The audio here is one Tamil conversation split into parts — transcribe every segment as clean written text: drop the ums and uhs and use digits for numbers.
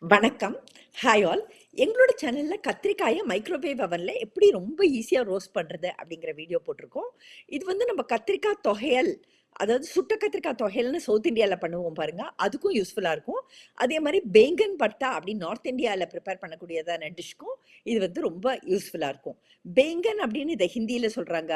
வணக்கம். Hi all. எங்களோட சேனல்ல கத்திரிக்காய மைக்ரோவேவ் அவன்ல எப்படி ரொம்ப ஈஸியா ரோஸ்ட் பண்றது அப்படிங்கிற வீடியோ போட்டிருக்கோம். இது வந்து நம்ம கத்திரிக்காய் தொகையல், அதாவது சுட்ட கத்திரிக்காய் தொகையல்னு சவுத் இந்தியால பண்ணுவோம் பாருங்க. அதுக்கும் யூஸ்ஃபுல்லா இருக்கும். அதே மாரி பேங்கன் பர்த்தா அப்படின்னு நார்த் இந்தியால ப்ரிப்பேர் பண்ணக்கூடியதான டிஷ்க்கும் இது வந்து ரொம்ப யூஸ்ஃபுல்லா இருக்கும். பேங்கன் அப்படின்னு இத ஹிந்தியில சொல்றாங்க.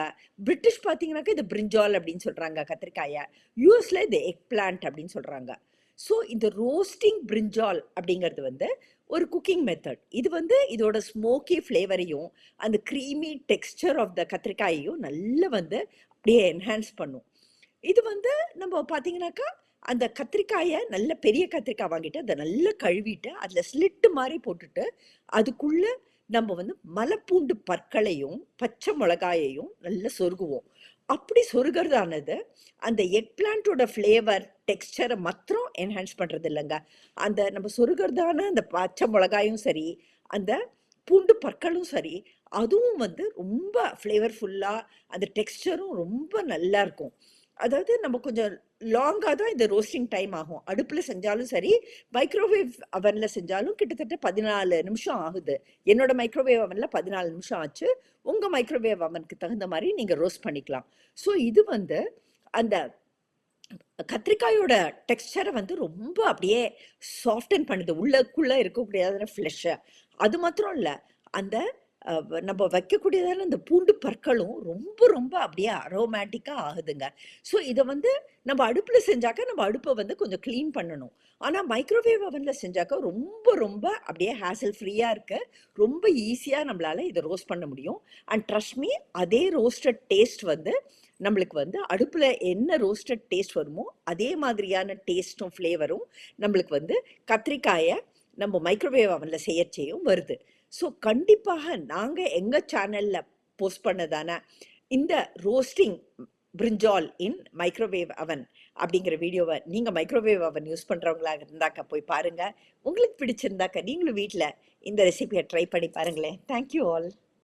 பிரிட்டிஷ் பார்த்தீங்கன்னாக்கா இது பிரிஞ்சால் அப்படின்னு சொல்றாங்க கத்திரிக்காய. யுஎஸ்ல இது எக் பிளான்ட் அப்படின்னு சொல்றாங்க. ஸோ இந்த ரோஸ்டிங் பிரிஞ்சால் அப்படிங்கிறது வந்து ஒரு குக்கிங் மெத்தட். இது வந்து இதோட ஸ்மோக்கி ஃப்ளேவரையும் அந்த க்ரீமி டெக்ஸ்சர் ஆஃப் த கத்திரிக்காயையும் நல்லா வந்து அப்படியே என்ஹான்ஸ் பண்ணும். இது வந்து நம்ம பார்த்தீங்கன்னாக்கா அந்த கத்திரிக்காயை நல்ல பெரிய கத்திரிக்காய் வாங்கிட்டு அதை நல்லா கழுவிட்டு அதில் ஸ்லிட்டு மாதிரி போட்டுட்டு அதுக்குள்ள நம்ம வந்து மலைப்பூண்டு பற்களையும் பச்சை மிளகாயையும் நல்லா சொருகுவோம். அப்படி சொருகிறதானது அந்த எக் பிளான்ட்டோட ஃப்ளேவர் டெக்ஸ்சரை மாத்திரம் என்ஹான்ஸ் பண்ணுறது இல்லைங்க. அந்த நம்ம சொருகிறதான அந்த பச்சை மிளகாயும் சரி, அந்த பூண்டு பற்களும் சரி, அதுவும் வந்து ரொம்ப ஃப்ளேவர்ஃபுல்லாக அந்த டெக்ஸ்சரும் ரொம்ப நல்லா இருக்கும். அதாவது நம்ம கொஞ்சம் லாங்காக தான் இந்த ரோஸ்டிங் டைம் ஆகும். அடுப்பில் செஞ்சாலும் சரி, மைக்ரோவேவ் அவனில் செஞ்சாலும் கிட்டத்தட்ட 14 நிமிஷம் ஆகுது. என்னோட மைக்ரோவேவ் அவனில் 14 நிமிஷம் ஆச்சு. உங்கள் மைக்ரோவேவ் அவனுக்கு தகுந்த மாதிரி நீங்கள் ரோஸ்ட் பண்ணிக்கலாம். ஸோ இது வந்து அந்த கத்திரிக்காயோட டெக்ஸ்சரை வந்து ரொம்ப அப்படியே சாஃப்டன் பண்ணுது. உள்ளக்குள்ளே இருக்கக்கூடியதான ஃப்ளெஷ்ஷை. அது மாத்திரம் இல்லை, அந்த நம்ம வைக்கக்கூடியதான அந்த பூண்டு பற்களும் ரொம்ப ரொம்ப அப்படியே அரோமேட்டிக்காக ஆகுதுங்க. ஸோ இதை வந்து நம்ம அடுப்பில் செஞ்சாக்கா நம்ம அடுப்பை வந்து கொஞ்சம் க்ளீன் பண்ணணும். ஆனால் மைக்ரோவேவ் அவனில் செஞ்சாக்கா ரொம்ப ரொம்ப அப்படியே ஹேசல் ஃப்ரீயாக இருக்கு. ரொம்ப ஈஸியாக நம்மளால் இதை ரோஸ்ட் பண்ண முடியும். அண்ட் ட்ரஸ்ட் மீ, அதே ரோஸ்டட் டேஸ்ட் வந்து நம்மளுக்கு வந்து அடுப்பில் என்ன ரோஸ்டட் டேஸ்ட் வருமோ அதே மாதிரியான டேஸ்ட்டும் ஃப்ளேவரும் நம்மளுக்கு வந்து கத்திரிக்காயை நம்ம மைக்ரோவேவ் அவனில் செய்யச்சேயும் வருது. ஸோ கண்டிப்பாக நாங்கள் எங்கள் சேனலில் போஸ்ட் பண்ணதான இந்த ரோஸ்டிங் பிரிஞ்சால் இன் மைக்ரோவேவ் அவன் அப்படிங்கிற வீடியோவை நீங்கள் மைக்ரோவேவ் அவன் யூஸ் பண்ணுறவங்களா இருந்தாக்கா போய் பாருங்கள். உங்களுக்கு பிடிச்சிருந்தாக்கா நீங்களும் வீட்டில் இந்த ரெசிபியை ட்ரை பண்ணி பாருங்களேன். Thank you all.